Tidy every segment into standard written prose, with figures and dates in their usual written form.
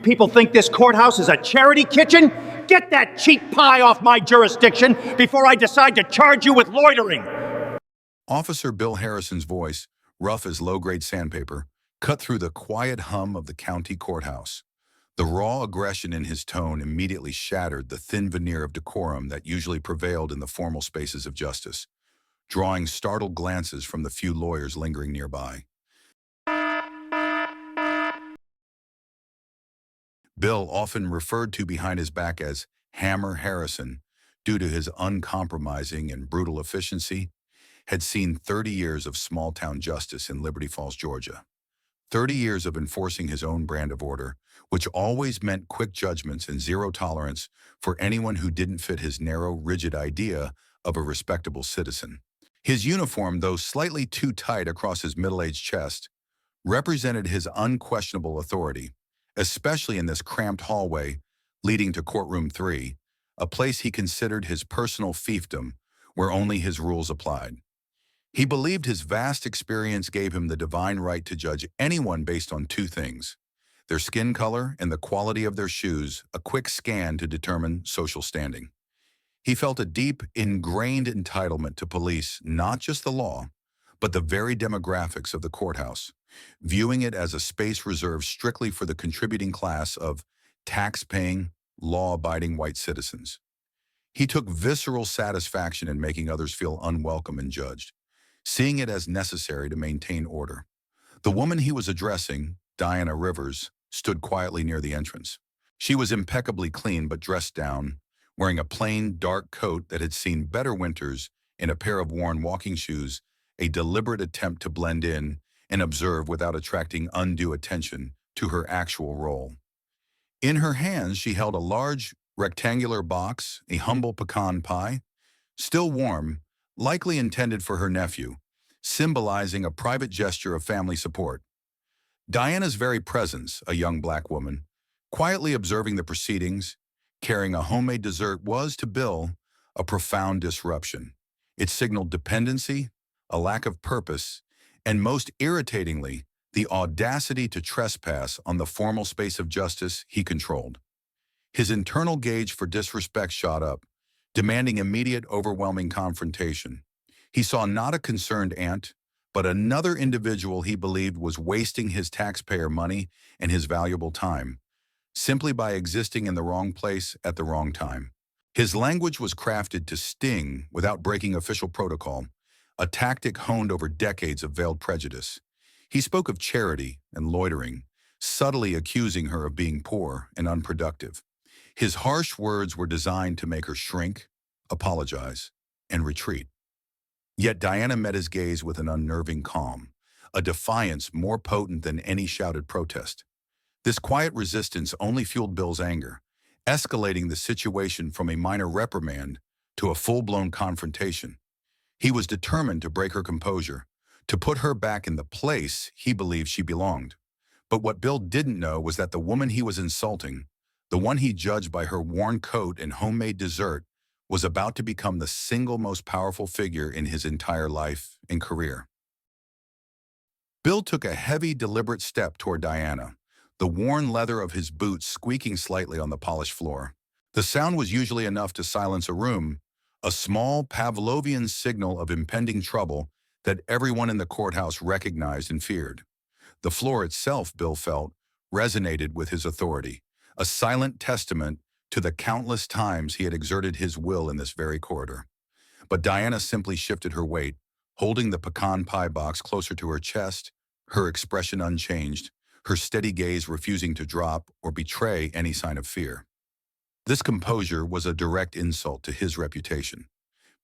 People think this courthouse is a charity kitchen? Get that cheap pie off my jurisdiction before I decide to charge you with loitering. Officer Bill Harrison's voice, rough as low-grade sandpaper, cut through the quiet hum of the county courthouse. The raw aggression in his tone immediately shattered the thin veneer of decorum that usually prevailed in the formal spaces of justice, drawing startled glances from the few lawyers lingering nearby. Bill, often referred to behind his back as Hammer Harrison, due to his uncompromising and brutal efficiency, had seen 30 years of small-town justice in Liberty Falls, Georgia. 30 years of enforcing his own brand of order, which always meant quick judgments and zero tolerance for anyone who didn't fit his narrow, rigid idea of a respectable citizen. His uniform, though slightly too tight across his middle-aged chest, represented his unquestionable authority, especially in this cramped hallway leading to Courtroom 3, a place he considered his personal fiefdom where only his rules applied. He believed his vast experience gave him the divine right to judge anyone based on two things: their skin color and the quality of their shoes, a quick scan to determine social standing. He felt a deep, ingrained entitlement to police not just the law, but the very demographics of the courthouse, viewing it as a space reserved strictly for the contributing class of tax-paying, law-abiding white citizens. He took visceral satisfaction in making others feel unwelcome and judged, seeing it as necessary to maintain order. The woman he was addressing, Diana Rivers, stood quietly near the entrance. She was impeccably clean but dressed down, wearing a plain, dark coat that had seen better winters and a pair of worn walking shoes, a deliberate attempt to blend in and observe without attracting undue attention to her actual role. In her hands, she held a large, rectangular box, a humble pecan pie, still warm, likely intended for her nephew, symbolizing a private gesture of family support. Diana's very presence, a young black woman, quietly observing the proceedings, carrying a homemade dessert, was, to Bill, a profound disruption. It signaled dependency, a lack of purpose, and most irritatingly, the audacity to trespass on the formal space of justice he controlled. His internal gauge for disrespect shot up, demanding immediate, overwhelming confrontation. He saw not a concerned aunt, but another individual he believed was wasting his taxpayer money and his valuable time, simply by existing in the wrong place at the wrong time. His language was crafted to sting without breaking official protocol, a tactic honed over decades of veiled prejudice. He spoke of charity and loitering, subtly accusing her of being poor and unproductive. His harsh words were designed to make her shrink, apologize, and retreat. Yet Diana met his gaze with an unnerving calm, a defiance more potent than any shouted protest. This quiet resistance only fueled Bill's anger, escalating the situation from a minor reprimand to a full-blown confrontation. He was determined to break her composure, to put her back in the place he believed she belonged. But what Bill didn't know was that the woman he was insulting, the one he judged by her worn coat and homemade dessert, was about to become the single most powerful figure in his entire life and career. Bill took a heavy, deliberate step toward Diana, the worn leather of his boots squeaking slightly on the polished floor. The sound was usually enough to silence a room, a small Pavlovian signal of impending trouble that everyone in the courthouse recognized and feared. The floor itself, Bill felt, resonated with his authority, a silent testament to the countless times he had exerted his will in this very corridor. But Diana simply shifted her weight, holding the pecan pie box closer to her chest, her expression unchanged, her steady gaze refusing to drop or betray any sign of fear. This composure was a direct insult to his reputation.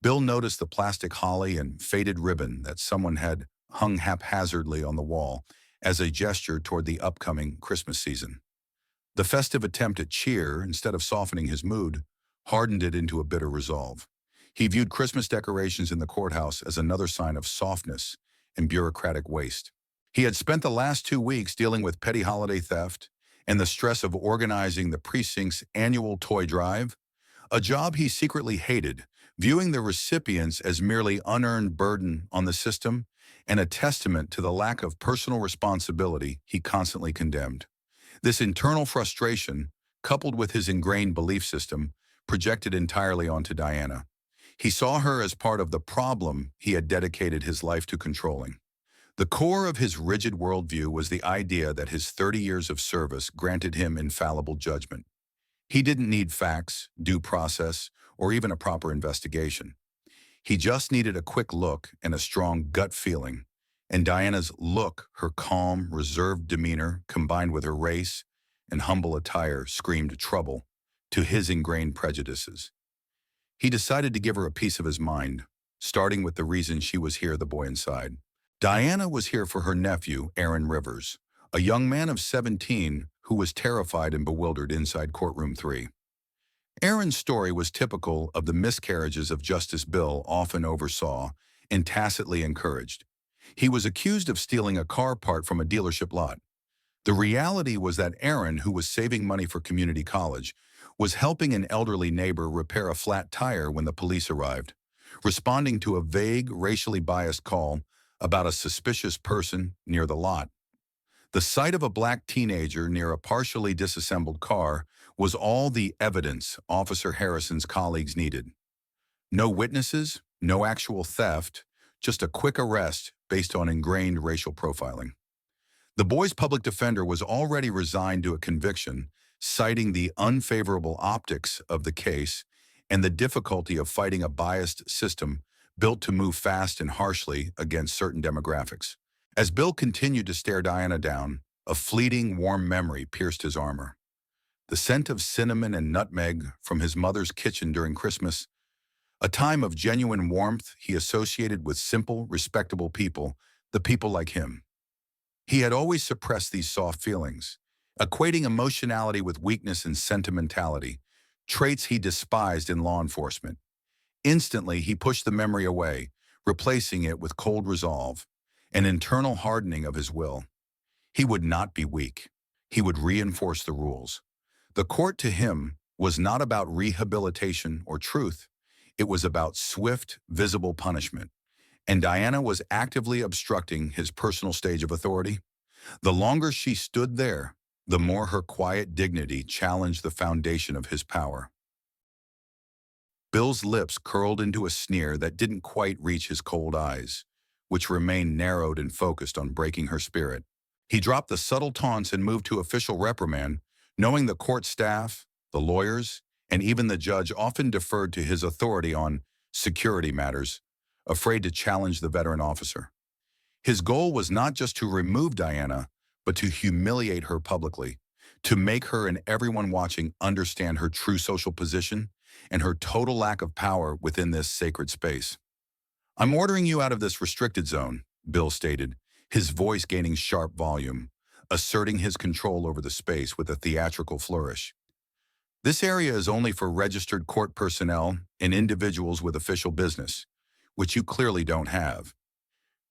Bill noticed the plastic holly and faded ribbon that someone had hung haphazardly on the wall as a gesture toward the upcoming Christmas season. The festive attempt at cheer, instead of softening his mood, hardened it into a bitter resolve. He viewed Christmas decorations in the courthouse as another sign of softness and bureaucratic waste. He had spent the last 2 weeks dealing with petty holiday theft and the stress of organizing the precinct's annual toy drive, a job he secretly hated, viewing the recipients as merely unearned burden on the system and a testament to the lack of personal responsibility he constantly condemned. This internal frustration, coupled with his ingrained belief system, projected entirely onto Diana. He saw her as part of the problem he had dedicated his life to controlling. The core of his rigid worldview was the idea that his 30 years of service granted him infallible judgment. He didn't need facts, due process, or even a proper investigation. He just needed a quick look and a strong gut feeling. And Diana's look, her calm, reserved demeanor, combined with her race and humble attire, screamed trouble to his ingrained prejudices. He decided to give her a piece of his mind, starting with the reason she was here, the boy inside. Diana was here for her nephew, Aaron Rivers, a young man of 17 who was terrified and bewildered inside courtroom 3. Aaron's story was typical of the miscarriages of Justice Bill often oversaw and tacitly encouraged. He was accused of stealing a car part from a dealership lot. The reality was that Aaron, who was saving money for community college, was helping an elderly neighbor repair a flat tire when the police arrived, responding to a vague, racially biased call about a suspicious person near the lot. The sight of a black teenager near a partially disassembled car was all the evidence Officer Harrison's colleagues needed. No witnesses, no actual theft, just a quick arrest based on ingrained racial profiling. The boy's public defender was already resigned to a conviction, citing the unfavorable optics of the case and the difficulty of fighting a biased system built to move fast and harshly against certain demographics. As Bill continued to stare Diana down, a fleeting, warm memory pierced his armor. The scent of cinnamon and nutmeg from his mother's kitchen during Christmas, a time of genuine warmth he associated with simple, respectable people, the people like him. He had always suppressed these soft feelings, equating emotionality with weakness and sentimentality, traits he despised in law enforcement. Instantly, he pushed the memory away, replacing it with cold resolve, an internal hardening of his will. He would not be weak. He would reinforce the rules. The court to him was not about rehabilitation or truth. It was about swift, visible punishment. And Diana was actively obstructing his personal stage of authority. The longer she stood there, the more her quiet dignity challenged the foundation of his power. Bill's lips curled into a sneer that didn't quite reach his cold eyes, which remained narrowed and focused on breaking her spirit. He dropped the subtle taunts and moved to official reprimand, knowing the court staff, the lawyers, and even the judge often deferred to his authority on security matters, afraid to challenge the veteran officer. His goal was not just to remove Diana, but to humiliate her publicly, to make her and everyone watching understand her true social position and her total lack of power within this sacred space. "I'm ordering you out of this restricted zone," Bill stated, his voice gaining sharp volume, asserting his control over the space with a theatrical flourish. "This area is only for registered court personnel and individuals with official business, which you clearly don't have.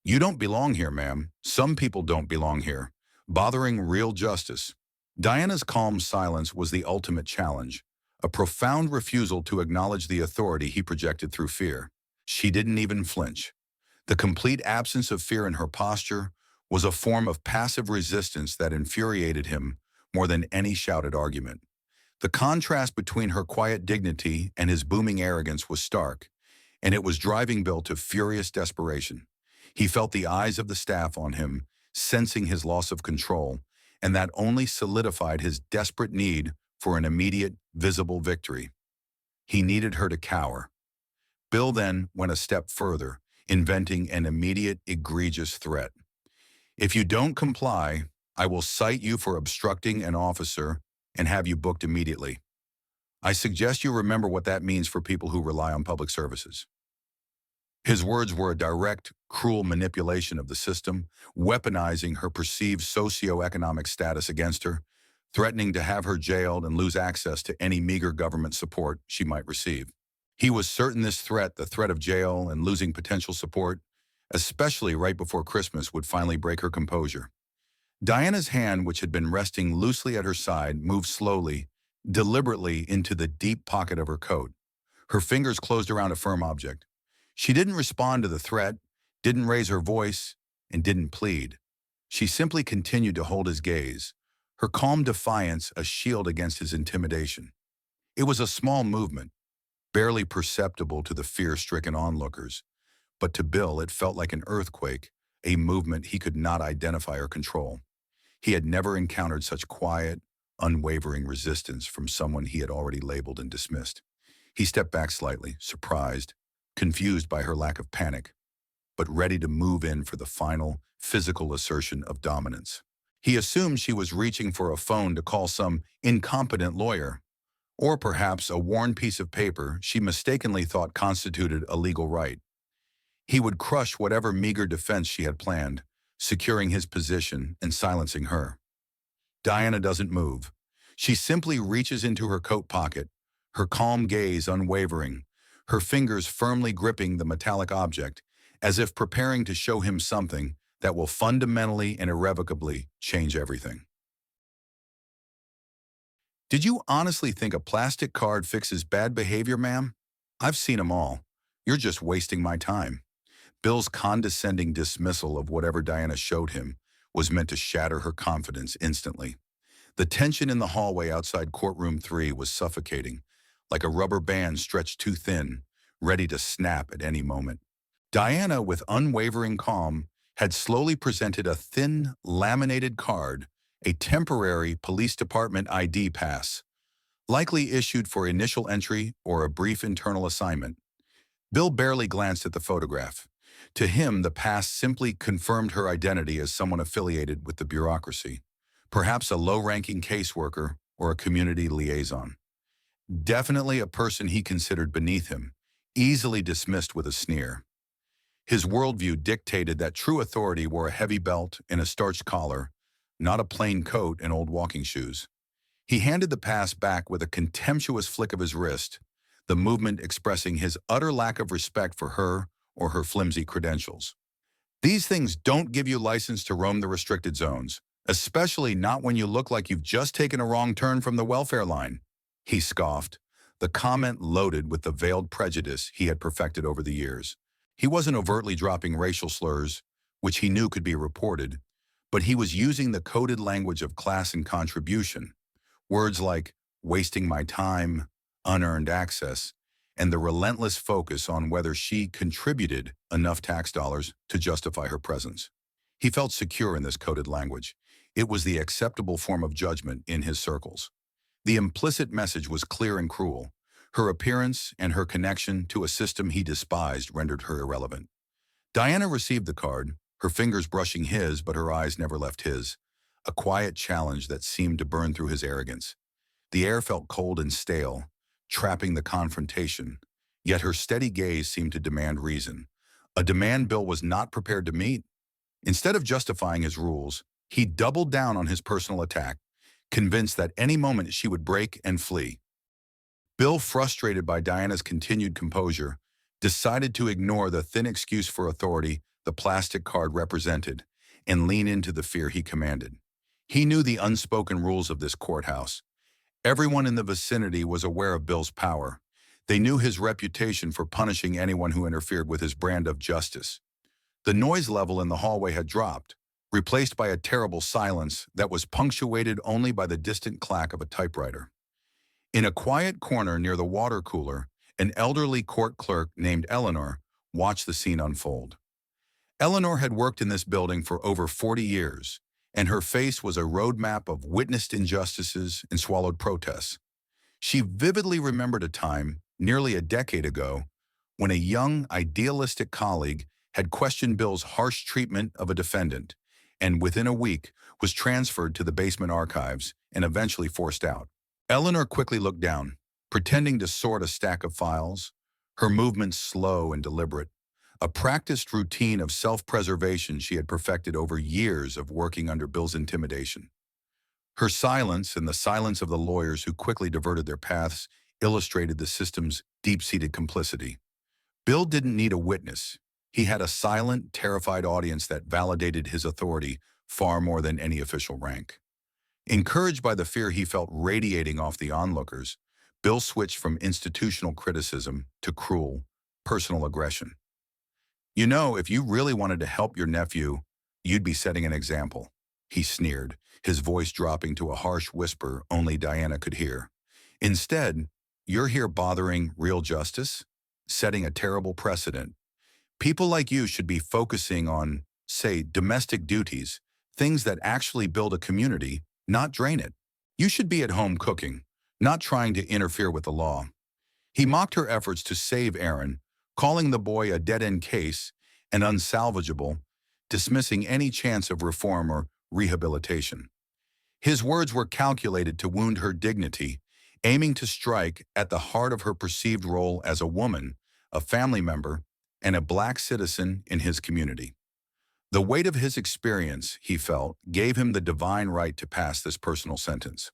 You don't belong here, ma'am. Some people don't belong here, bothering real justice." Diana's calm silence was the ultimate challenge, a profound refusal to acknowledge the authority he projected through fear. She didn't even flinch. The complete absence of fear in her posture was a form of passive resistance that infuriated him more than any shouted argument. The contrast between her quiet dignity and his booming arrogance was stark, and it was driving Bill to furious desperation. He felt the eyes of the staff on him, sensing his loss of control, and that only solidified his desperate need for an immediate, visible victory. He needed her to cower. Bill then went a step further, inventing an immediate, egregious threat. "If you don't comply, I will cite you for obstructing an officer and have you booked immediately. I suggest you remember what that means for people who rely on public services." His words were a direct, cruel manipulation of the system, weaponizing her perceived socioeconomic status against her, threatening to have her jailed and lose access to any meager government support she might receive. He was certain this threat, the threat of jail and losing potential support, especially right before Christmas, would finally break her composure. Diana's hand, which had been resting loosely at her side, moved slowly, deliberately into the deep pocket of her coat. Her fingers closed around a firm object. She didn't respond to the threat, didn't raise her voice, and didn't plead. She simply continued to hold his gaze, her calm defiance a shield against his intimidation. It was a small movement, barely perceptible to the fear-stricken onlookers, but to Bill it felt like an earthquake, a movement he could not identify or control. He had never encountered such quiet, unwavering resistance from someone he had already labeled and dismissed. He stepped back slightly, surprised, confused by her lack of panic, but ready to move in for the final, physical assertion of dominance. He assumed she was reaching for a phone to call some incompetent lawyer, or perhaps a worn piece of paper she mistakenly thought constituted a legal right. He would crush whatever meager defense she had planned, securing his position and silencing her. Diana doesn't move. She simply reaches into her coat pocket, her calm gaze unwavering, her fingers firmly gripping the metallic object, as if preparing to show him something that will fundamentally and irrevocably change everything. Did you honestly think a plastic card fixes bad behavior, ma'am? I've seen 'em all. You're just wasting my time. Bill's condescending dismissal of whatever Diana showed him was meant to shatter her confidence instantly. The tension in the hallway outside courtroom 3 was suffocating, like a rubber band stretched too thin, ready to snap at any moment. Diana, with unwavering calm, had slowly presented a thin, laminated card, a temporary police department ID pass, likely issued for initial entry or a brief internal assignment. Bill barely glanced at the photograph. To him, the pass simply confirmed her identity as someone affiliated with the bureaucracy, perhaps a low-ranking caseworker or a community liaison. Definitely a person he considered beneath him, easily dismissed with a sneer. His worldview dictated that true authority wore a heavy belt and a starched collar, not a plain coat and old walking shoes. He handed the pass back with a contemptuous flick of his wrist, the movement expressing his utter lack of respect for her or her flimsy credentials. These things don't give you license to roam the restricted zones, especially not when you look like you've just taken a wrong turn from the welfare line, he scoffed, the comment loaded with the veiled prejudice he had perfected over the years. He wasn't overtly dropping racial slurs, which he knew could be reported, but he was using the coded language of class and contribution, words like wasting my time, unearned access, and the relentless focus on whether she contributed enough tax dollars to justify her presence. He felt secure in this coded language. It was the acceptable form of judgment in his circles. The implicit message was clear and cruel. Her appearance and her connection to a system he despised rendered her irrelevant. Diana received the card, her fingers brushing his, but her eyes never left his, a quiet challenge that seemed to burn through his arrogance. The air felt cold and stale, trapping the confrontation, yet her steady gaze seemed to demand reason, a demand Bill was not prepared to meet. Instead of justifying his rules, he doubled down on his personal attack, convinced that any moment she would break and flee. Bill, frustrated by Diana's continued composure, decided to ignore the thin excuse for authority the plastic card represented and lean into the fear he commanded. He knew the unspoken rules of this courthouse. Everyone in the vicinity was aware of Bill's power. They knew his reputation for punishing anyone who interfered with his brand of justice. The noise level in the hallway had dropped, replaced by a terrible silence that was punctuated only by the distant clack of a typewriter. In a quiet corner near the water cooler, an elderly court clerk named Eleanor watched the scene unfold. Eleanor had worked in this building for over 40 years, and her face was a roadmap of witnessed injustices and swallowed protests. She vividly remembered a time, nearly a decade ago, when a young, idealistic colleague had questioned Bill's harsh treatment of a defendant, and within a week was transferred to the basement archives and eventually forced out. Eleanor quickly looked down, pretending to sort a stack of files, her movements slow and deliberate, a practiced routine of self-preservation she had perfected over years of working under Bill's intimidation. Her silence and the silence of the lawyers who quickly diverted their paths illustrated the system's deep-seated complicity. Bill didn't need a witness. He had a silent, terrified audience that validated his authority far more than any official rank. Encouraged by the fear he felt radiating off the onlookers, Bill switched from institutional criticism to cruel, personal aggression. You know, if you really wanted to help your nephew, you'd be setting an example. he sneered, his voice dropping to a harsh whisper only Diana could hear. Instead, you're here bothering real justice, setting a terrible precedent. People like you should be focusing on, say, domestic duties, things that actually build a community, not drain it. You should be at home cooking, not trying to interfere with the law. He mocked her efforts to save Aaron, calling the boy a dead-end case and unsalvageable, dismissing any chance of reform or rehabilitation. His words were calculated to wound her dignity, aiming to strike at the heart of her perceived role as a woman, a family member, and a black citizen in his community. The weight of his experience, he felt, gave him the divine right to pass this personal sentence.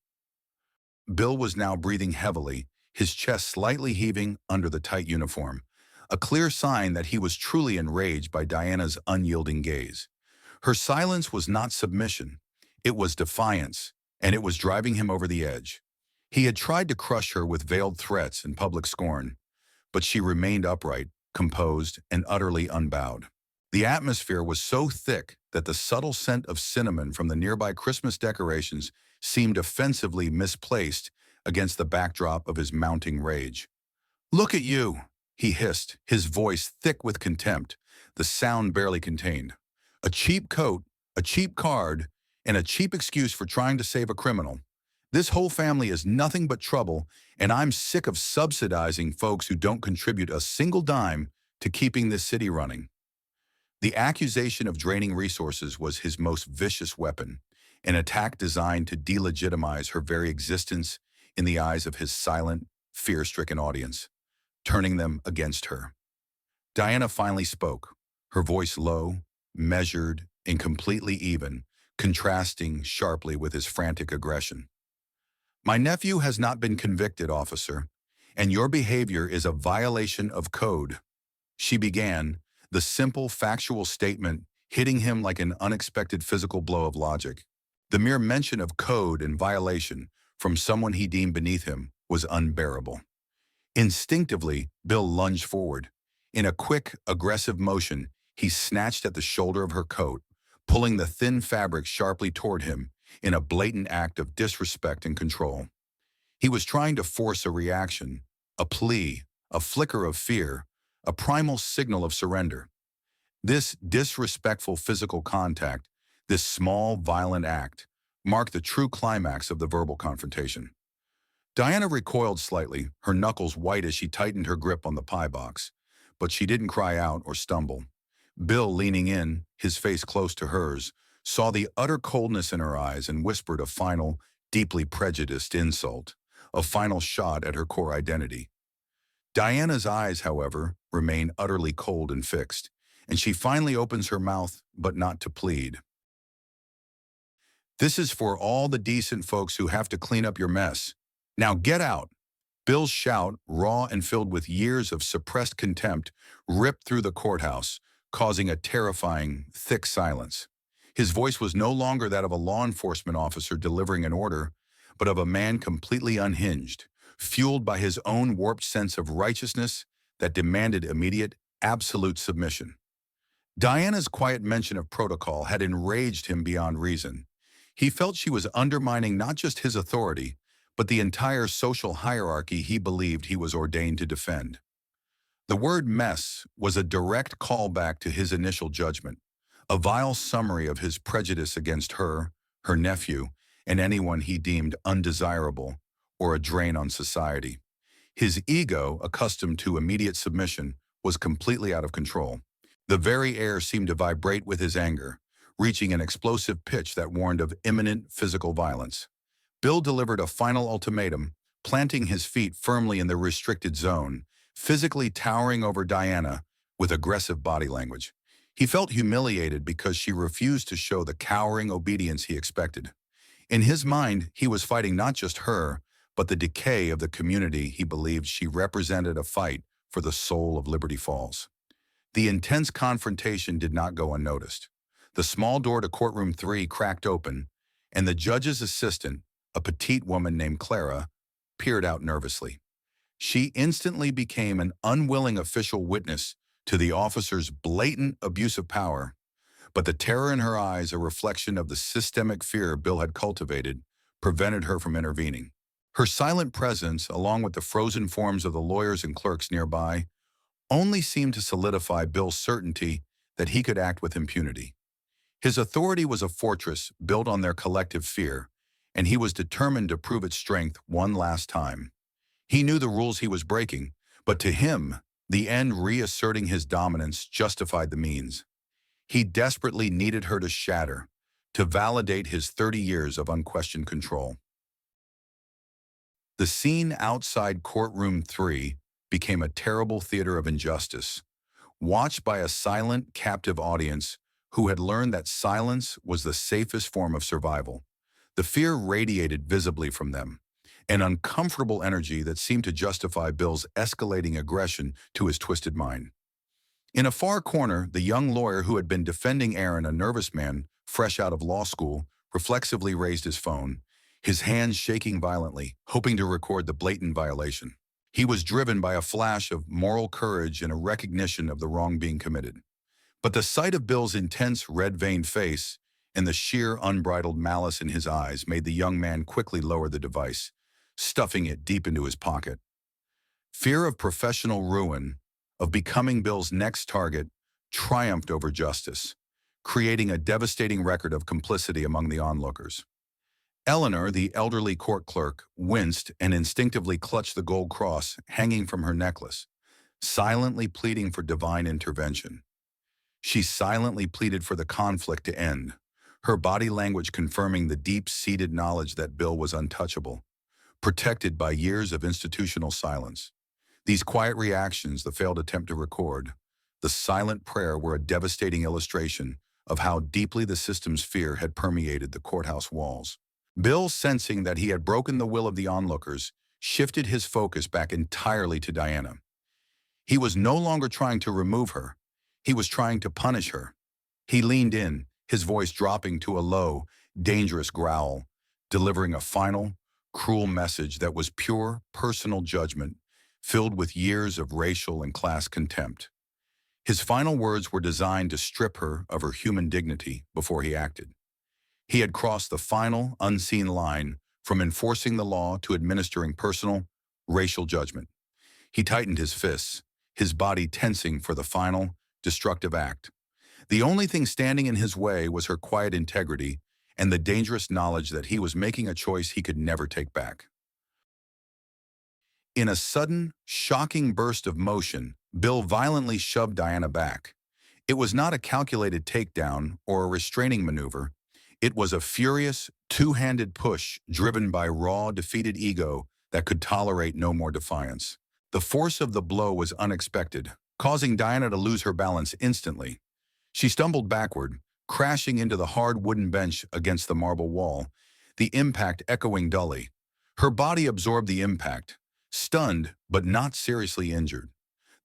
Bill was now breathing heavily, his chest slightly heaving under the tight uniform, a clear sign that he was truly enraged by Diana's unyielding gaze. Her silence was not submission, it was defiance, and it was driving him over the edge. He had tried to crush her with veiled threats and public scorn, but she remained upright, composed, and utterly unbowed. The atmosphere was so thick that the subtle scent of cinnamon from the nearby Christmas decorations seemed offensively misplaced against the backdrop of his mounting rage. "Look at you," he hissed, his voice thick with contempt, the sound barely contained. "A cheap coat, a cheap card, and a cheap excuse for trying to save a criminal. This whole family is nothing but trouble, and I'm sick of subsidizing folks who don't contribute a single dime to keeping this city running." The accusation of draining resources was his most vicious weapon, an attack designed to delegitimize her very existence in the eyes of his silent, fear-stricken audience, turning them against her. Diana finally spoke, her voice low, measured, and completely even, contrasting sharply with his frantic aggression. "My nephew has not been convicted, officer, and your behavior is a violation of code," she began, the simple, factual statement hitting him like an unexpected physical blow of logic. The mere mention of code and violation from someone he deemed beneath him was unbearable. Instinctively, Bill lunged forward. In a quick, aggressive motion, he snatched at the shoulder of her coat, pulling the thin fabric sharply toward him in a blatant act of disrespect and control. He was trying to force a reaction, a plea, a flicker of fear, a primal signal of surrender. This disrespectful physical contact, this small, violent act, marked the true climax of the verbal confrontation. Diana recoiled slightly, her knuckles white as she tightened her grip on the pie box, but she didn't cry out or stumble. Bill, leaning in, his face close to hers, saw the utter coldness in her eyes and whispered a final, deeply prejudiced insult, a final shot at her core identity. Diana's eyes, however, remain utterly cold and fixed, and she finally opens her mouth, but not to plead. "This is for all the decent folks who have to clean up your mess. Now get out." Bill's shout, raw and filled with years of suppressed contempt, ripped through the courthouse, causing a terrifying, thick silence. His voice was no longer that of a law enforcement officer delivering an order, but of a man completely unhinged, fueled by his own warped sense of righteousness that demanded immediate, absolute submission. Diana's quiet mention of protocol had enraged him beyond reason. He felt she was undermining not just his authority, but the entire social hierarchy he believed he was ordained to defend. The word mess was a direct callback to his initial judgment, a vile summary of his prejudice against her, her nephew, and anyone he deemed undesirable or a drain on society. His ego, accustomed to immediate submission, was completely out of control. The very air seemed to vibrate with his anger, reaching an explosive pitch that warned of imminent physical violence. Bill delivered a final ultimatum, planting his feet firmly in the restricted zone, physically towering over Diana with aggressive body language. He felt humiliated because she refused to show the cowering obedience he expected. In his mind, he was fighting not just her, but the decay of the community he believed she represented, a fight for the soul of Liberty Falls. The intense confrontation did not go unnoticed. The small door to courtroom 3 cracked open, and the judge's assistant, a petite woman named Clara, peered out nervously. She instantly became an unwilling official witness to the officer's blatant abuse of power. But the terror in her eyes, a reflection of the systemic fear Bill had cultivated, prevented her from intervening. Her silent presence, along with the frozen forms of the lawyers and clerks nearby, only seemed to solidify Bill's certainty that he could act with impunity. His authority was a fortress built on their collective fear, and he was determined to prove its strength one last time. He knew the rules he was breaking, but to him, the end reasserting his dominance justified the means. He desperately needed her to shatter, to validate his 30 years of unquestioned control. The scene outside courtroom 3 became a terrible theater of injustice, watched by a silent, captive audience who had learned that silence was the safest form of survival. The fear radiated visibly from them, an uncomfortable energy that seemed to justify Bill's escalating aggression to his twisted mind. In a far corner, the young lawyer who had been defending Aaron, a nervous man fresh out of law school, reflexively raised his phone, his hands shaking violently, hoping to record the blatant violation. He was driven by a flash of moral courage and a recognition of the wrong being committed. But the sight of Bill's intense, red-veined face and the sheer, unbridled malice in his eyes made the young man quickly lower the device, stuffing it deep into his pocket. Fear of professional ruin, of becoming Bill's next target, triumphed over justice, creating a devastating record of complicity among the onlookers. Eleanor, the elderly court clerk, winced and instinctively clutched the gold cross hanging from her necklace, silently pleading for divine intervention. She silently pleaded for the conflict to end, her body language confirming the deep-seated knowledge that Bill was untouchable, protected by years of institutional silence. These quiet reactions, the failed attempt to record, the silent prayer were a devastating illustration of how deeply the system's fear had permeated the courthouse walls. Bill, sensing that he had broken the will of the onlookers, shifted his focus back entirely to Diana. He was no longer trying to remove her. He was trying to punish her. He leaned in, his voice dropping to a low, dangerous growl, delivering a final, cruel message that was pure, personal judgment, filled with years of racial and class contempt. His final words were designed to strip her of her human dignity before he acted. He had crossed the final, unseen line from enforcing the law to administering personal, racial judgment. He tightened his fists, his body tensing for the final, destructive act. The only thing standing in his way was her quiet integrity and the dangerous knowledge that he was making a choice he could never take back. In a sudden, shocking burst of motion, Bill violently shoved Diana back. It was not a calculated takedown or a restraining maneuver. It was a furious, two-handed push driven by raw, defeated ego that could tolerate no more defiance. The force of the blow was unexpected, causing Diana to lose her balance instantly. She stumbled backward, crashing into the hard wooden bench against the marble wall, the impact echoing dully. Her body absorbed the impact, stunned but not seriously injured.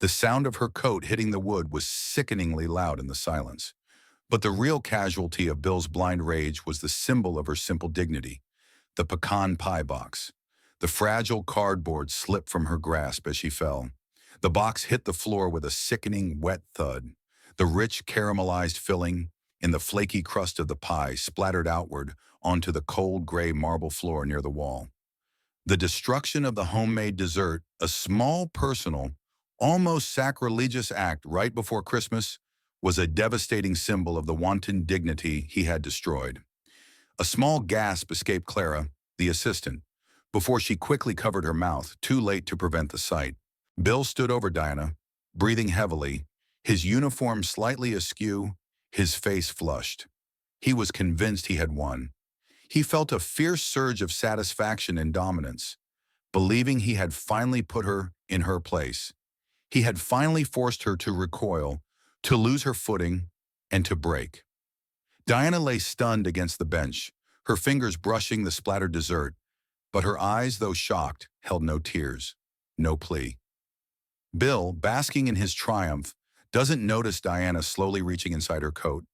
The sound of her coat hitting the wood was sickeningly loud in the silence. But the real casualty of Bill's blind rage was the symbol of her simple dignity, the pecan pie box. The fragile cardboard slipped from her grasp as she fell. The box hit the floor with a sickening, wet thud. The rich, caramelized filling in the flaky crust of the pie splattered outward onto the cold, gray marble floor near the wall. The destruction of the homemade dessert, a small, personal, almost sacrilegious act right before Christmas, was a devastating symbol of the wanton dignity he had destroyed. A small gasp escaped Clara, the assistant, before she quickly covered her mouth, too late to prevent the sight. Bill stood over Diana, breathing heavily, his uniform slightly askew, his face flushed. He was convinced he had won. He felt a fierce surge of satisfaction and dominance, believing he had finally put her in her place. He had finally forced her to recoil, to lose her footing, and to break. Diana lay stunned against the bench, her fingers brushing the splattered dessert, but her eyes, though shocked, held no tears, no plea. Bill, basking in his triumph, doesn't notice Diana slowly reaching inside her coat,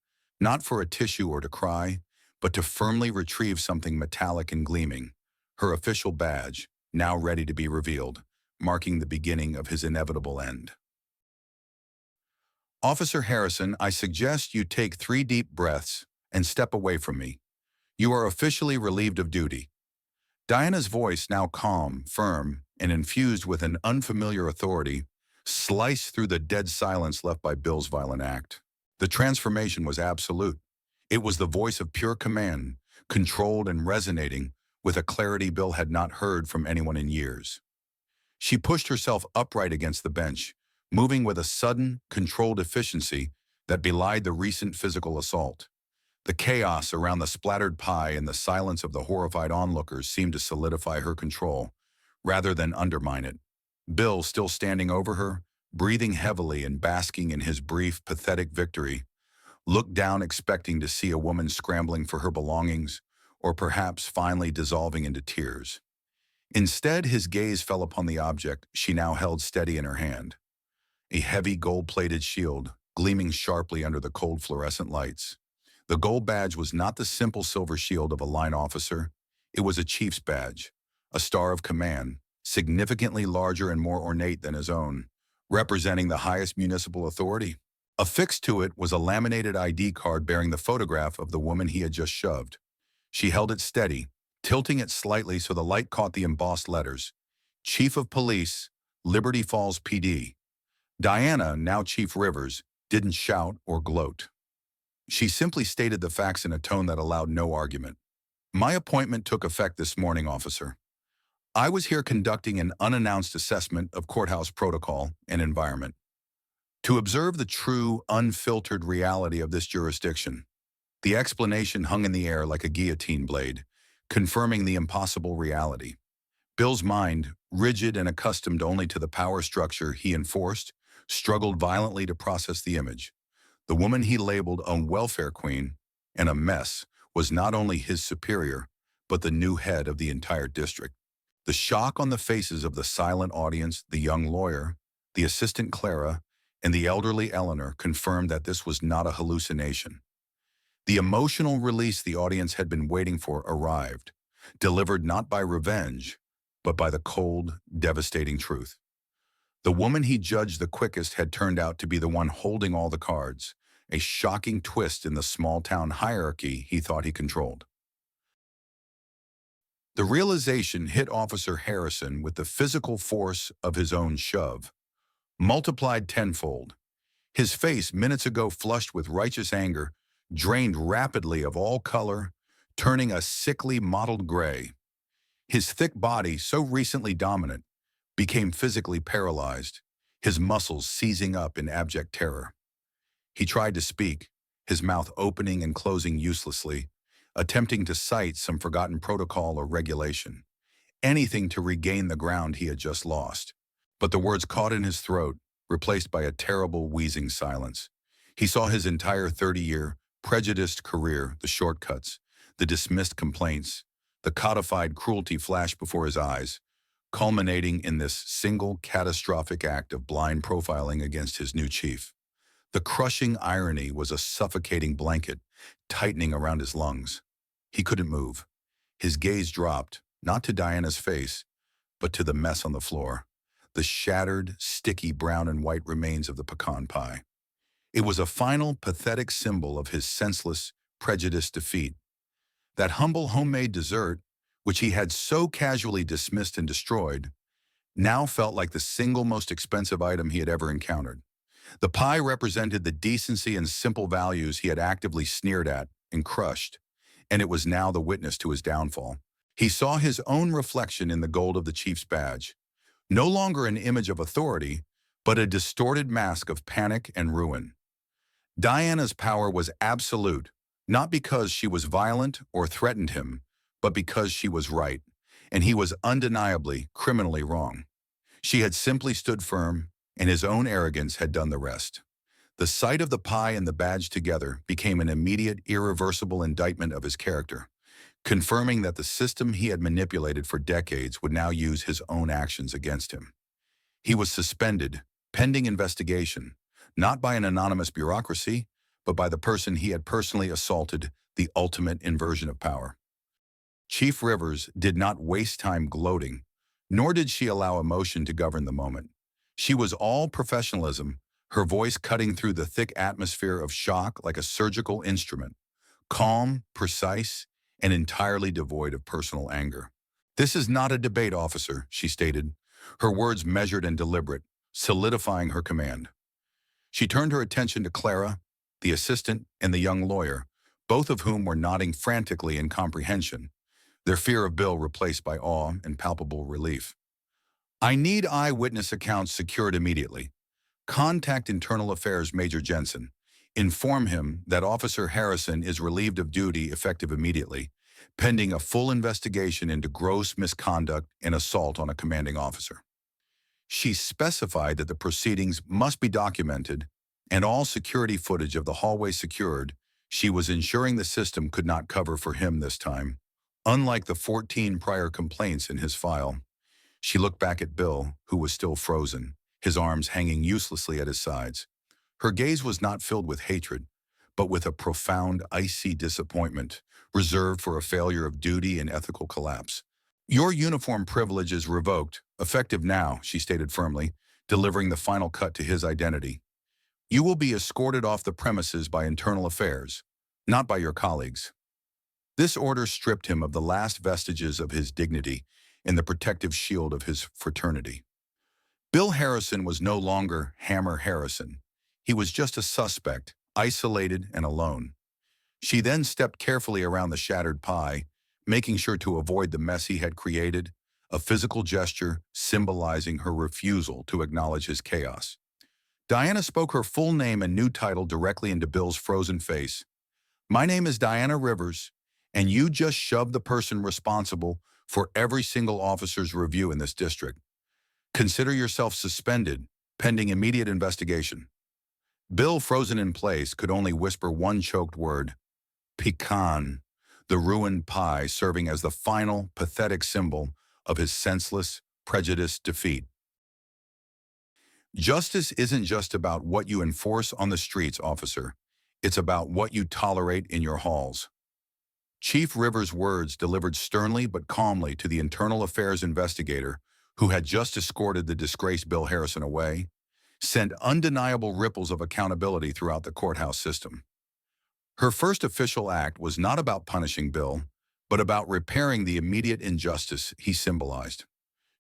not for a tissue or to cry, but to firmly retrieve something metallic and gleaming, her official badge, now ready to be revealed, marking the beginning of his inevitable end. Officer Harrison, I suggest you take 3 deep breaths and step away from me. You are officially relieved of duty. Diana's voice, now calm, firm, and infused with an unfamiliar authority, sliced through the dead silence left by Bill's violent act. The transformation was absolute. It was the voice of pure command, controlled and resonating with a clarity Bill had not heard from anyone in years. She pushed herself upright against the bench, moving with a sudden, controlled efficiency that belied the recent physical assault. The chaos around the splattered pie and the silence of the horrified onlookers seemed to solidify her control, rather than undermine it. Bill, still standing over her, breathing heavily and basking in his brief, pathetic victory, looked down expecting to see a woman scrambling for her belongings, or perhaps finally dissolving into tears. Instead, his gaze fell upon the object she now held steady in her hand. A heavy gold-plated shield, gleaming sharply under the cold fluorescent lights. The gold badge was not the simple silver shield of a line officer. It was a chief's badge, a star of command, significantly larger and more ornate than his own, representing the highest municipal authority. Affixed to it was a laminated ID card bearing the photograph of the woman he had just shoved. She held it steady, tilting it slightly so the light caught the embossed letters. Chief of Police, Liberty Falls PD. Diana, now Chief Rivers, didn't shout or gloat. She simply stated the facts in a tone that allowed no argument. My appointment took effect this morning, officer. I was here conducting an unannounced assessment of courthouse protocol and environment to observe the true, unfiltered reality of this jurisdiction. The explanation hung in the air like a guillotine blade, confirming the impossible reality. Bill's mind, rigid and accustomed only to the power structure he enforced, struggled violently to process the image. The woman he labeled a welfare queen and a mess was not only his superior, but the new head of the entire district. The shock on the faces of the silent audience, the young lawyer, the assistant Clara, and the elderly Eleanor confirmed that this was not a hallucination. The emotional release the audience had been waiting for arrived, delivered not by revenge, but by the cold, devastating truth. The woman he judged the quickest had turned out to be the one holding all the cards, a shocking twist in the small-town hierarchy he thought he controlled. The realization hit Officer Harrison with the physical force of his own shove, multiplied tenfold. His face, minutes ago flushed with righteous anger, drained rapidly of all color, turning a sickly mottled gray. His thick body, so recently dominant, became physically paralyzed, his muscles seizing up in abject terror. He tried to speak, his mouth opening and closing uselessly, attempting to cite some forgotten protocol or regulation, anything to regain the ground he had just lost. But the words caught in his throat, replaced by a terrible, wheezing silence. He saw his entire 30-year, prejudiced career, the shortcuts, the dismissed complaints, the codified cruelty flash before his eyes, culminating in this single catastrophic act of blind profiling against his new chief. The crushing irony was a suffocating blanket, tightening around his lungs. He couldn't move. His gaze dropped, not to Diana's face, but to the mess on the floor, the shattered, sticky brown and white remains of the pecan pie. It was a final, pathetic symbol of his senseless, prejudiced defeat. That humble homemade dessert, which he had so casually dismissed and destroyed, now felt like the single most expensive item he had ever encountered. The pie represented the decency and simple values he had actively sneered at and crushed, and it was now the witness to his downfall. He saw his own reflection in the gold of the chief's badge, no longer an image of authority, but a distorted mask of panic and ruin. Diana's power was absolute, not because she was violent or threatened him, but because she was right, and he was undeniably, criminally wrong. She had simply stood firm, and his own arrogance had done the rest. The sight of the pie and the badge together became an immediate, irreversible indictment of his character, confirming that the system he had manipulated for decades would now use his own actions against him. He was suspended, pending investigation, not by an anonymous bureaucracy, but by the person he had personally assaulted, the ultimate inversion of power. Chief Rivers did not waste time gloating, nor did she allow emotion to govern the moment. She was all professionalism, her voice cutting through the thick atmosphere of shock like a surgical instrument, calm, precise, and entirely devoid of personal anger. "This is not a debate, officer," she stated, her words measured and deliberate, solidifying her command. She turned her attention to Clara, the assistant, and the young lawyer, both of whom were nodding frantically in comprehension, their fear of Bill replaced by awe and palpable relief. "I need eyewitness accounts secured immediately. Contact Internal Affairs Major Jensen. Inform him that Officer Harrison is relieved of duty effective immediately, pending a full investigation into gross misconduct and assault on a commanding officer." She specified that the proceedings must be documented and all security footage of the hallway secured. She was ensuring the system could not cover for him this time. Unlike the 14 prior complaints in his file, she looked back at Bill, who was still frozen, his arms hanging uselessly at his sides. Her gaze was not filled with hatred, but with a profound, icy disappointment, reserved for a failure of duty and ethical collapse. "Your uniform privilege is revoked, effective now," she stated firmly, delivering the final cut to his identity. "You will be escorted off the premises by Internal Affairs, not by your colleagues." This order stripped him of the last vestiges of his dignity and the protective shield of his fraternity. Bill Harrison was no longer Hammer Harrison. He was just a suspect, isolated and alone. She then stepped carefully around the shattered pie, making sure to avoid the mess he had created, a physical gesture symbolizing her refusal to acknowledge his chaos. Diana spoke her full name and new title directly into Bill's frozen face. "My name is Diana Rivers, and you just shoved the person responsible for every single officer's review in this district. Consider yourself suspended, pending immediate investigation." Bill, frozen in place, could only whisper one choked word: pecan, the ruined pie serving as the final, pathetic symbol of his senseless, prejudiced defeat. Justice isn't just about what you enforce on the streets, officer. It's about what you tolerate in your halls. Chief Rivers' words, delivered sternly but calmly to the Internal Affairs investigator who had just escorted the disgraced Bill Harrison away, sent undeniable ripples of accountability throughout the courthouse system. Her first official act was not about punishing Bill, but about repairing the immediate injustice he symbolized.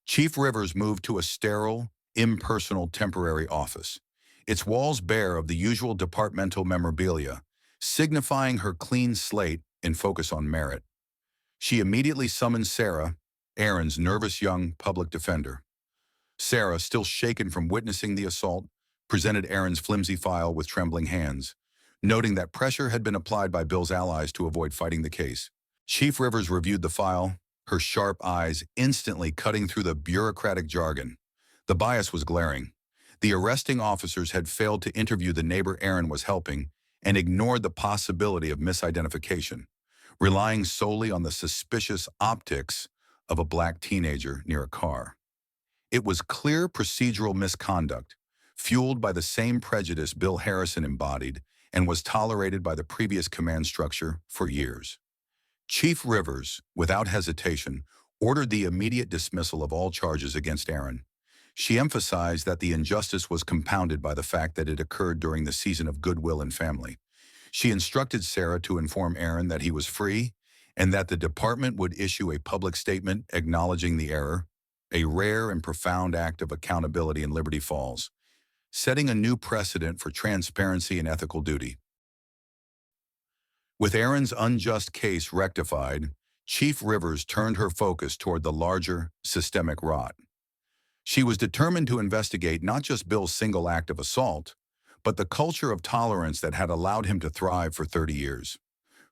Chief Rivers moved to a sterile, impersonal temporary office, its walls bare of the usual departmental memorabilia, signifying her clean slate and focus on merit. She immediately summoned Sarah, Aaron's nervous young public defender. Sarah, still shaken from witnessing the assault, presented Aaron's flimsy file with trembling hands, noting that pressure had been applied by Bill's allies to avoid fighting the case. Chief Rivers reviewed the file, her sharp eyes instantly cutting through the bureaucratic jargon. The bias was glaring. The arresting officers had failed to interview the neighbor Aaron was helping and ignored the possibility of misidentification, relying solely on the suspicious optics of a black teenager near a car. It was clear procedural misconduct, fueled by the same prejudice Bill Harrison embodied and was tolerated by the previous command structure for years. Chief Rivers, without hesitation, ordered the immediate dismissal of all charges against Aaron. She emphasized that the injustice was compounded by the fact that it occurred during the season of goodwill and family. She instructed Sarah to inform Aaron that he was free and that the department would issue a public statement acknowledging the error, a rare and profound act of accountability in Liberty Falls, setting a new precedent for transparency and ethical duty. With Aaron's unjust case rectified, Chief Rivers turned her focus toward the larger, systemic rot. She was determined to investigate not just Bill's single act of assault, but the culture of tolerance that had allowed him to thrive for 30 years.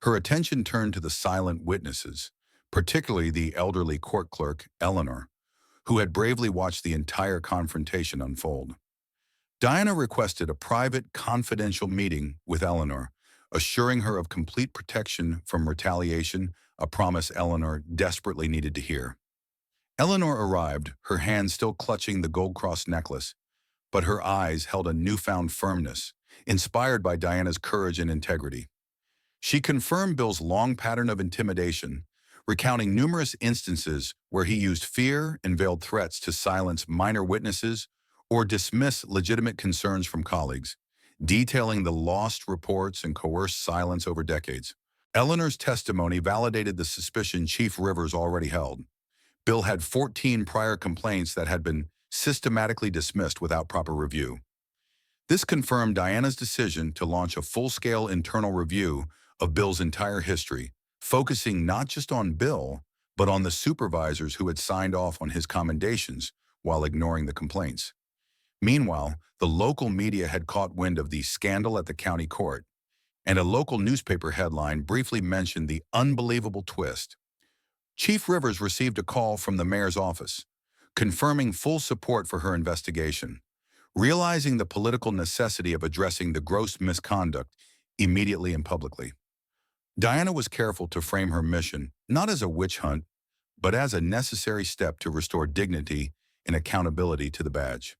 Her attention turned to the silent witnesses, particularly the elderly court clerk, Eleanor, who had bravely watched the entire confrontation unfold. Diana requested a private, confidential meeting with Eleanor, assuring her of complete protection from retaliation, a promise Eleanor desperately needed to hear. Eleanor arrived, her hand still clutching the gold cross necklace, but her eyes held a newfound firmness, inspired by Diana's courage and integrity. She confirmed Bill's long pattern of intimidation, recounting numerous instances where he used fear and veiled threats to silence minor witnesses or dismiss legitimate concerns from colleagues, detailing the lost reports and coerced silence over decades. Eleanor's testimony validated the suspicion Chief Rivers already held. Bill had 14 prior complaints that had been systematically dismissed without proper review. This confirmed Diana's decision to launch a full-scale internal review of Bill's entire history, focusing not just on Bill, but on the supervisors who had signed off on his commendations while ignoring the complaints. Meanwhile, the local media had caught wind of the scandal at the county court, and a local newspaper headline briefly mentioned the unbelievable twist. Chief Rivers received a call from the mayor's office, confirming full support for her investigation. Realizing the political necessity of addressing the gross misconduct immediately and publicly, Diana was careful to frame her mission not as a witch hunt, but as a necessary step to restore dignity and accountability to the badge.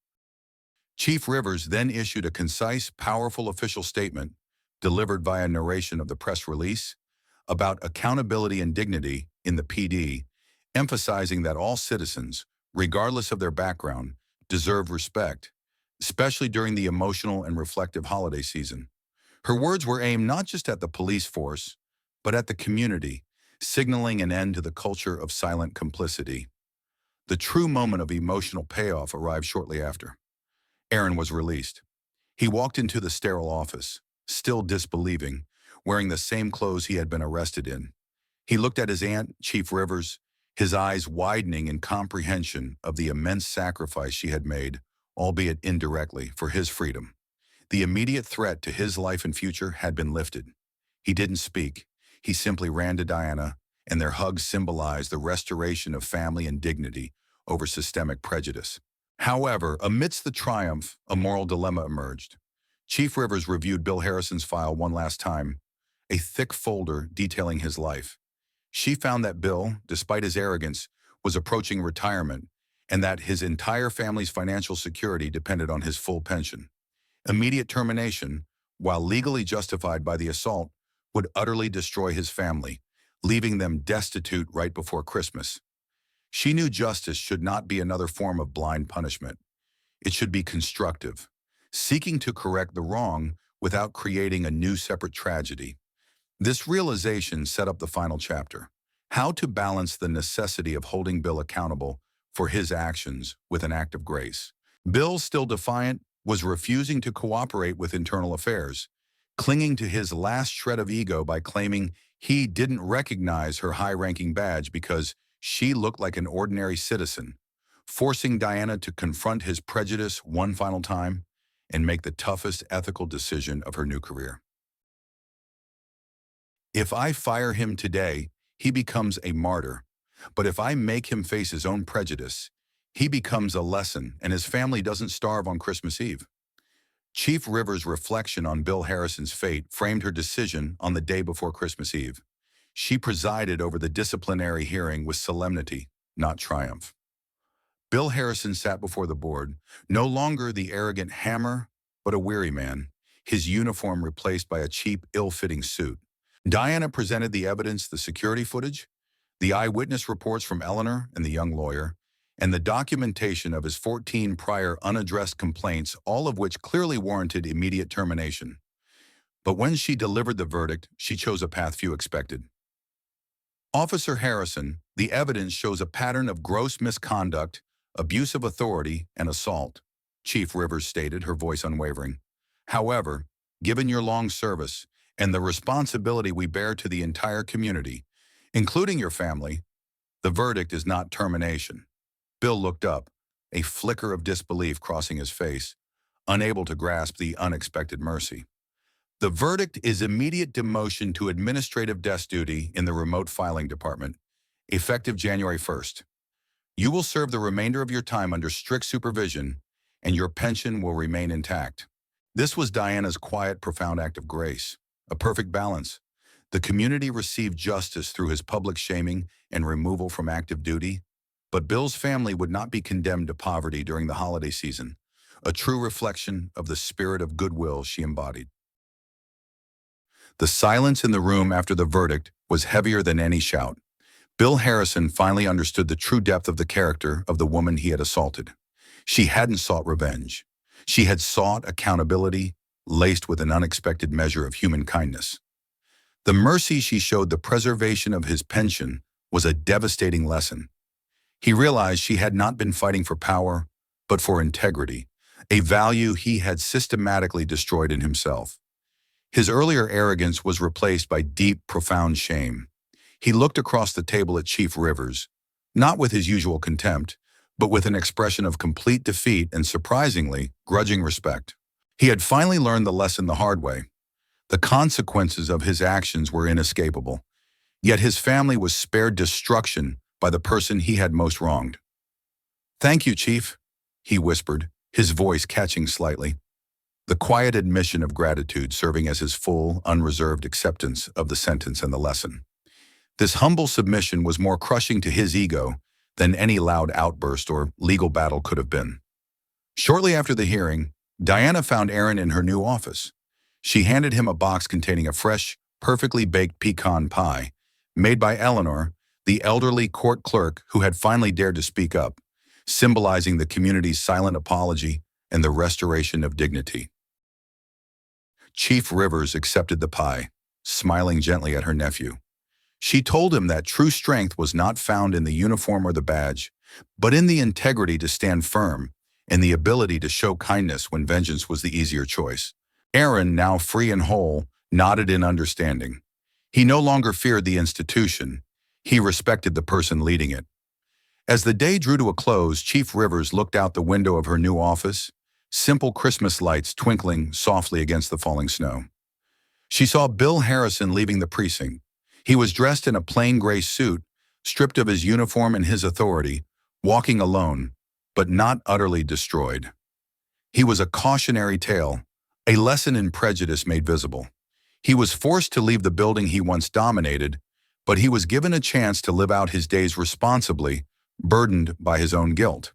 Chief Rivers then issued a concise, powerful official statement, delivered via narration of the press release, about accountability and dignity in the PD, emphasizing that all citizens, regardless of their background, deserve respect, especially during the emotional and reflective holiday season. Her words were aimed not just at the police force, but at the community, signaling an end to the culture of silent complicity. The true moment of emotional payoff arrived shortly after. Aaron was released. He walked into the sterile office, still disbelieving, wearing the same clothes he had been arrested in. He looked at his aunt, Chief Rivers, his eyes widening in comprehension of the immense sacrifice she had made, albeit indirectly, for his freedom. The immediate threat to his life and future had been lifted. He didn't speak. He simply ran to Diana, and their hugs symbolized the restoration of family and dignity over systemic prejudice. However, amidst the triumph, a moral dilemma emerged. Chief Rivers reviewed Bill Harrison's file one last time, a thick folder detailing his life. She found that Bill, despite his arrogance, was approaching retirement, and that his entire family's financial security depended on his full pension. Immediate termination, while legally justified by the assault, would utterly destroy his family, leaving them destitute right before Christmas. She knew justice should not be another form of blind punishment. It should be constructive, seeking to correct the wrong without creating a new separate tragedy. This realization set up the final chapter: how to balance the necessity of holding Bill accountable for his actions with an act of grace. Bill, still defiant, was refusing to cooperate with internal affairs, clinging to his last shred of ego by claiming he didn't recognize her high-ranking badge because she looked like an ordinary citizen, forcing Diana to confront his prejudice one final time and make the toughest ethical decision of her new career. If I fire him today, he becomes a martyr. But if I make him face his own prejudice, he becomes a lesson and his family doesn't starve on Christmas Eve. Chief Rivers' reflection on Bill Harrison's fate framed her decision on the day before Christmas Eve. She presided over the disciplinary hearing with solemnity, not triumph. Bill Harrison sat before the board, no longer the arrogant hammer, but a weary man, his uniform replaced by a cheap, ill-fitting suit. Diana presented the evidence, the security footage, the eyewitness reports from Eleanor and the young lawyer, and the documentation of his 14 prior unaddressed complaints, all of which clearly warranted immediate termination. But when she delivered the verdict, she chose a path few expected. Officer Harrison, the evidence shows a pattern of gross misconduct, abuse of authority, and assault, Chief Rivers stated, her voice unwavering. However, given your long service and the responsibility we bear to the entire community, including your family, the verdict is not termination. Bill looked up, a flicker of disbelief crossing his face, unable to grasp the unexpected mercy. The verdict is immediate demotion to administrative desk duty in the remote filing department, effective January 1st. You will serve the remainder of your time under strict supervision, and your pension will remain intact. This was Diana's quiet, profound act of grace, a perfect balance. The community received justice through his public shaming and removal from active duty, but Bill's family would not be condemned to poverty during the holiday season, a true reflection of the spirit of goodwill she embodied. The silence in the room after the verdict was heavier than any shout. Bill Harrison finally understood the true depth of the character of the woman he had assaulted. She hadn't sought revenge. She had sought accountability, laced with an unexpected measure of human kindness. The mercy she showed the preservation of his pension was a devastating lesson. He realized she had not been fighting for power, but for integrity, a value he had systematically destroyed in himself. His earlier arrogance was replaced by deep, profound shame. He looked across the table at Chief Rivers, not with his usual contempt, but with an expression of complete defeat and, surprisingly, grudging respect. He had finally learned the lesson the hard way. The consequences of his actions were inescapable, yet his family was spared destruction by the person he had most wronged. "Thank you, Chief," he whispered, his voice catching slightly. The quiet admission of gratitude serving as his full, unreserved acceptance of the sentence and the lesson. This humble submission was more crushing to his ego than any loud outburst or legal battle could have been. Shortly after the hearing, Diana found Aaron in her new office. She handed him a box containing a fresh, perfectly baked pecan pie, made by Eleanor, the elderly court clerk who had finally dared to speak up, symbolizing the community's silent apology and the restoration of dignity. Chief Rivers accepted the pie, smiling gently at her nephew. She told him that true strength was not found in the uniform or the badge, but in the integrity to stand firm and the ability to show kindness when vengeance was the easier choice. Aaron, now free and whole, nodded in understanding. He no longer feared the institution. He respected the person leading it. As the day drew to a close, Chief Rivers looked out the window of her new office, simple Christmas lights twinkling softly against the falling snow. She saw Bill Harrison leaving the precinct. He was dressed in a plain gray suit, stripped of his uniform and his authority, walking alone, but not utterly destroyed. He was a cautionary tale, a lesson in prejudice made visible. He was forced to leave the building he once dominated, but he was given a chance to live out his days responsibly, burdened by his own guilt.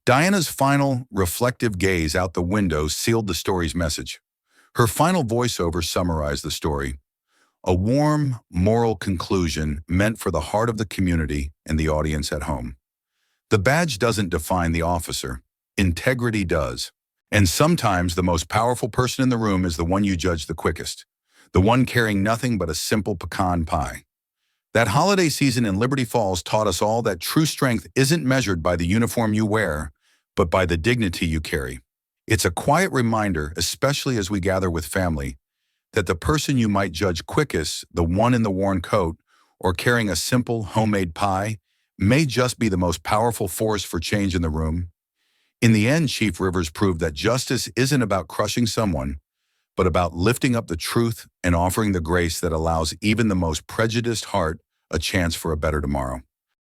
Diana's final, reflective gaze out the window sealed the story's message. Her final voiceover summarized the story. A warm, moral conclusion meant for the heart of the community and the audience at home. The badge doesn't define the officer. Integrity does. And sometimes the most powerful person in the room is the one you judge the quickest, the one carrying nothing but a simple pecan pie. That holiday season in Liberty Falls taught us all that true strength isn't measured by the uniform you wear, but by the dignity you carry. It's a quiet reminder, especially as we gather with family, that the person you might judge quickest, the one in the worn coat or carrying a simple homemade pie, may just be the most powerful force for change in the room. In the end, Chief Rivers proved that justice isn't about crushing someone, but about lifting up the truth and offering the grace that allows even the most prejudiced heart a chance for a better tomorrow.